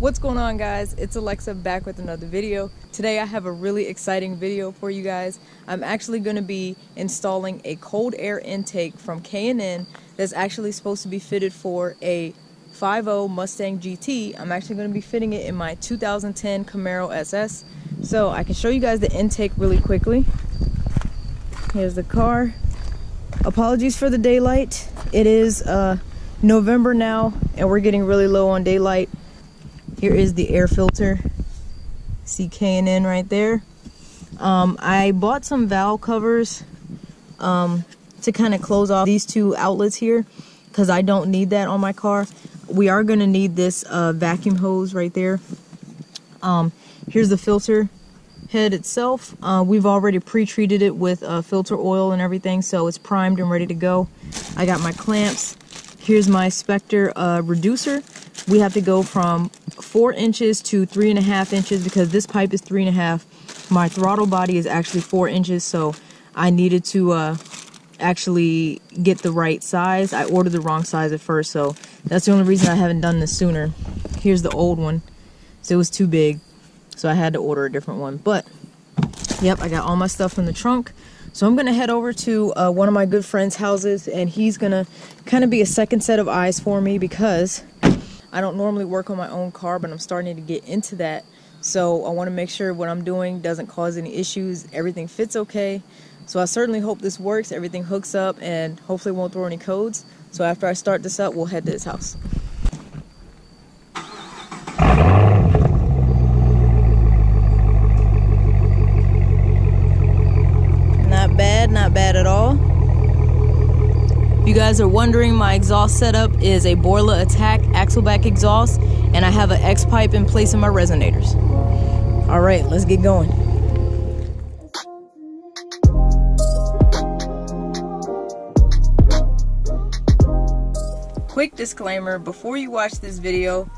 What's going on, guys? It's Alexa back with another video. Today I have a really exciting video for you guys. I'm actually going to be installing a cold air intake from K&N that's actually supposed to be fitted for a 5.0 Mustang GT. I'm actually going to be fitting it in my 2010 Camaro SS. So I can show you guys the intake really quickly. Here's the car. Apologies for the daylight. It is November now and we're getting really low on daylight. Here is the air filter. See K&N right there. I bought some valve covers to kind of close off these two outlets here because I don't need that on my car. We are going to need this vacuum hose right there. Here's the filter head itself. We've already pre-treated it with filter oil and everything, so it's primed and ready to go. I got my clamps. Here's my Spectre reducer. We have to go from 4 inches to 3.5 inches because this pipe is 3.5. My throttle body is actually 4 inches, so I needed to actually get the right size. I ordered the wrong size at first, so that's the only reason I haven't done this sooner. Here's the old one. So it was too big, so I had to order a different one. But yep, I got all my stuff in the trunk. So I'm gonna head over to one of my good friends' houses, and he's gonna kind of be a second set of eyes for me because I don't normally work on my own car, but I'm starting to get into that. So I want to make sure what I'm doing doesn't cause any issues, everything fits okay. So I certainly hope this works, everything hooks up, and hopefully won't throw any codes. So after I start this up, we'll head to his house. Not bad at all. If you guys are wondering, my exhaust setup is a Borla Attack axleback exhaust, and I have an X pipe in place of my resonators. All right, let's get going. Quick disclaimer, before you watch this video,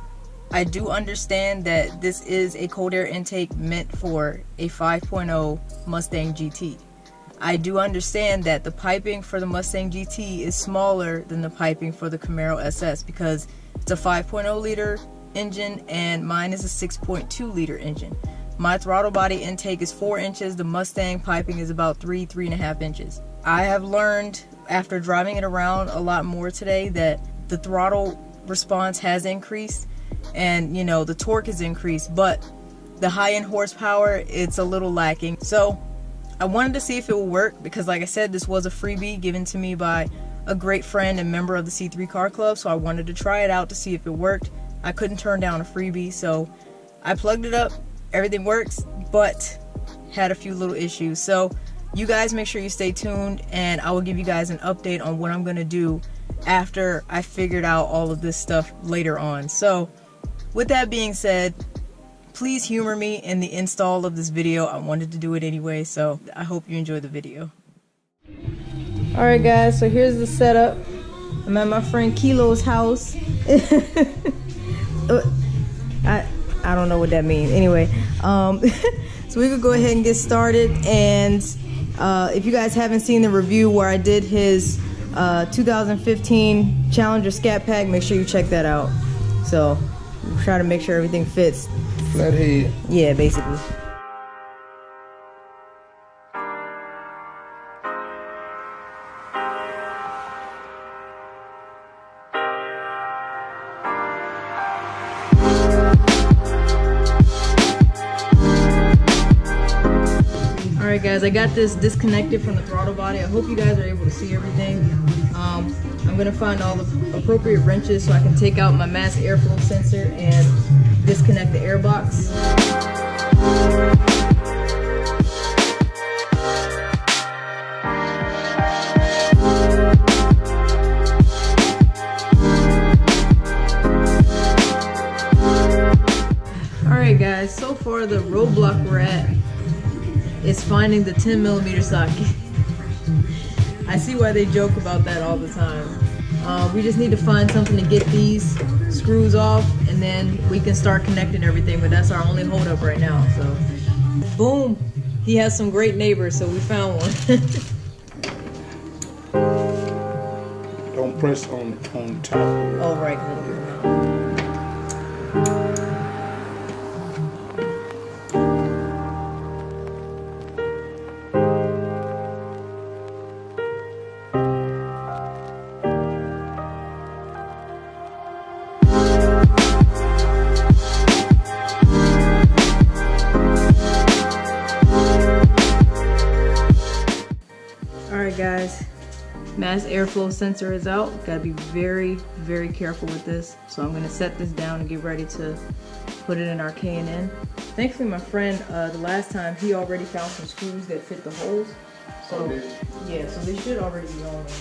I do understand that this is a cold air intake meant for a 5.0 Mustang GT. I do understand that the piping for the Mustang GT is smaller than the piping for the Camaro SS because it's a 5.0 liter engine and mine is a 6.2 liter engine. My throttle body intake is 4 inches, the Mustang piping is about 3.5 inches. I have learned after driving it around a lot more today that the throttle response has increased and, you know, the torque has increased, but the high-end horsepower, it's a little lacking. So I wanted to see if it would work because, like I said, this was a freebie given to me by a great friend and member of the C3 Car Club, so I wanted to try it out to see if it worked. I couldn't turn down a freebie, so I plugged it up. Everything works, but had a few little issues. So you guys make sure you stay tuned, and I will give you guys an update on what I'm going to do after I figured out all of this stuff later on. So with that being said, please humor me in the install of this video. I wanted to do it anyway, so I hope you enjoy the video. Alright guys, so here's the setup. I'm at my friend Kilo's house. I don't know what that means. Anyway, so we could go ahead and get started. And if you guys haven't seen the review where I did his 2015 Challenger Scat Pack, make sure you check that out. So we'll try to make sure everything fits. Flathead. Yeah, basically. Alright guys, I got this disconnected from the throttle body. I hope you guys are able to see everything. I'm going to find all the appropriate wrenches so I can take out my mass airflow sensor and disconnect the air box. Alright guys, so far the roadblock we're at is finding the 10mm socket. I see why they joke about that all the time. We just need to find something to get these screws off, and then we can start connecting everything, but that's our only holdup right now. So boom, he has some great neighbors, so we found one. Don't press on top. Oh right. mass airflow sensor is out. Gotta be very, very careful with this. So I'm gonna set this down and get ready to put it in our K&N. Thankfully my friend, the last time, he already found some screws that fit the holes. So yeah, so they should already be on there.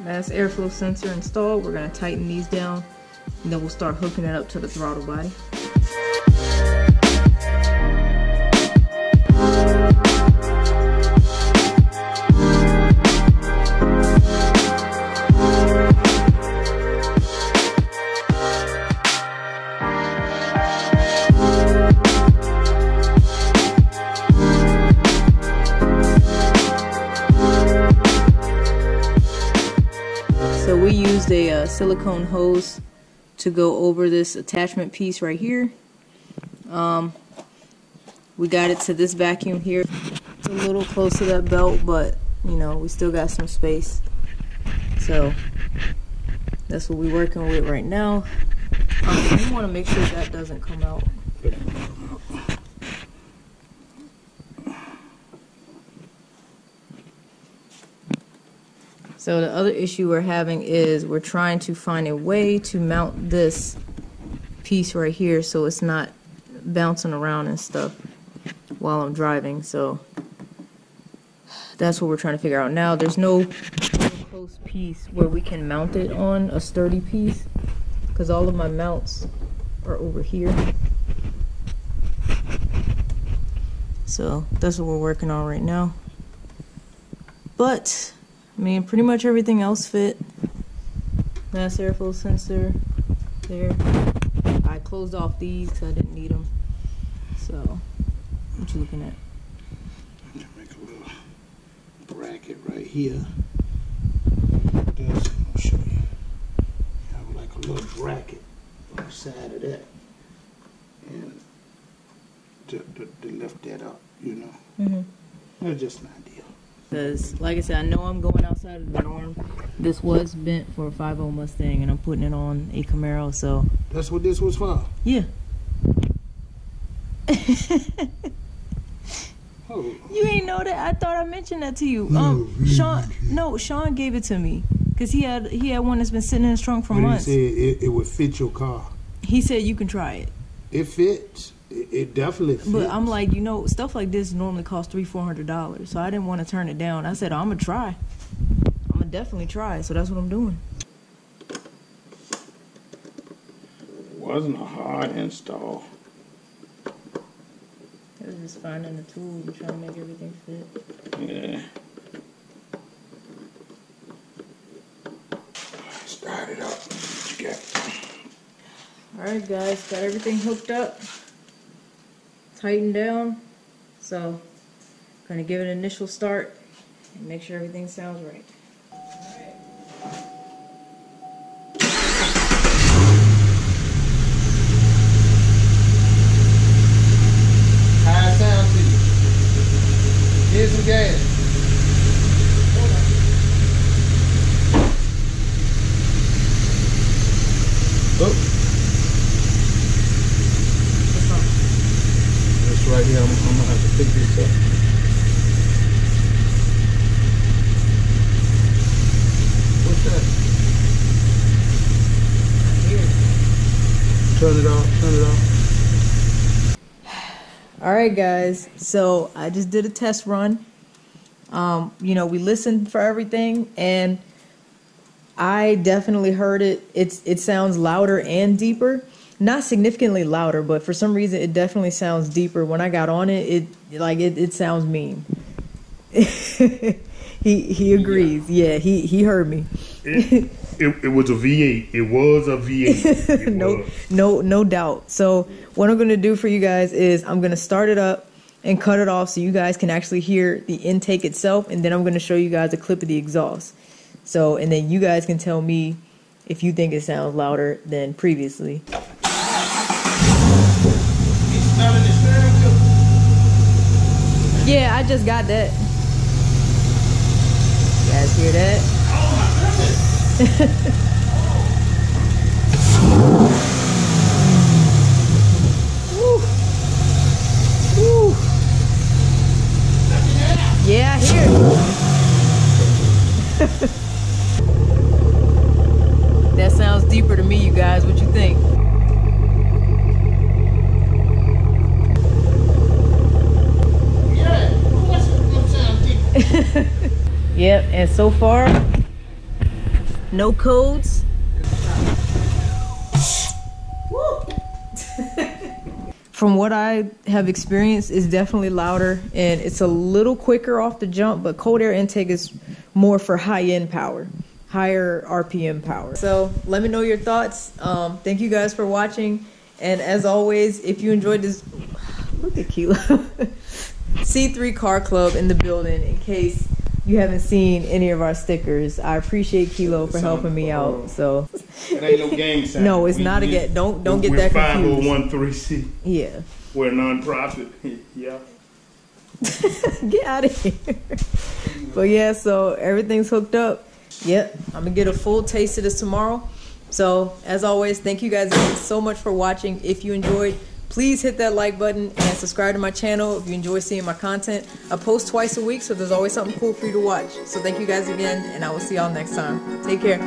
Mass airflow sensor installed. We're gonna tighten these down and then we'll start hooking it up to the throttle body. So we used a silicone hose to go over this attachment piece right here. We got it to this vacuum here. It's a little close to that belt, but you know, we still got some space. So that's what we're working with right now. We want to make sure that doesn't come out. So the other issue we're having is we're trying to find a way to mount this piece right here so it's not bouncing around and stuff while I'm driving. So that's what we're trying to figure out now. There's no close piece where we can mount it on, a sturdy piece, because all of my mounts are over here. So that's what we're working on right now. But I mean, pretty much everything else fit. Mass airflow sensor there. I closed off these because I didn't need them. So, what you looking at? I'm gonna make a little bracket right here. I'll show you. Have like a little bracket on the side of that, and to lift that up, you know. That's just an idea. Because, like I said, I know I'm going outside of the norm. This was bent for a 5.0 Mustang, and I'm putting it on a Camaro, so... That's what this was for? Yeah. Oh. You ain't know that? I thought I mentioned that to you. Sean gave it to me. Because he had one that's been sitting in his trunk for months. He said it would fit your car. He said you can try it. It fits. It definitely fits. But I'm like, you know, stuff like this normally costs $300-400, so I didn't want to turn it down. I said, I'm gonna try. I'm gonna definitely try, so that's what I'm doing. It wasn't a hard install. It was just finding the tool and trying to make everything fit. Yeah. Start it up. What you got? Alright guys, got everything hooked up. Tightened down, so gonna give it an initial start and make sure everything sounds right. How it sounds to you? Here's some gas. Oh. Right here, I'm gonna have to pick this up. What's that? Here. Turn it off, turn it off. Alright guys, so I just did a test run. You know, we listened for everything and I definitely heard it. It sounds louder and deeper. Not significantly louder, but for some reason it definitely sounds deeper. When I got on it, it sounds mean. he agrees. Yeah, he heard me. It was a V8. It was a V8. No doubt. So what I'm gonna do for you guys is I'm gonna start it up and cut it off so you guys can actually hear the intake itself, and then I'm gonna show you guys a clip of the exhaust. So, and then you guys can tell me if you think it sounds louder than previously. Yeah, I just got that. You guys hear that? Oh my goodness! Woo. Woo. Yeah, I hear it. Yep, and so far, no codes. From what I have experienced, it's definitely louder and it's a little quicker off the jump, but cold air intake is more for high-end power, higher RPM power. So let me know your thoughts. Thank you guys for watching. And as always, if you enjoyed this, look at Kilo. C3 Car Club in the building in case you haven't seen any of our stickers. I appreciate Kilo for helping me out. So it ain't no gang sign. No, it's not a get. Don't get that confused. We're 501(c). Yeah. We're a nonprofit. Yeah. Get out of here. But yeah, so everything's hooked up. Yep, I'm gonna get a full taste of this tomorrow. So as always, thank you guys again so much for watching. If you enjoyed, please hit that like button and subscribe to my channel if you enjoy seeing my content. I post twice a week, so there's always something cool for you to watch. So thank you guys again, and I will see y'all next time. Take care.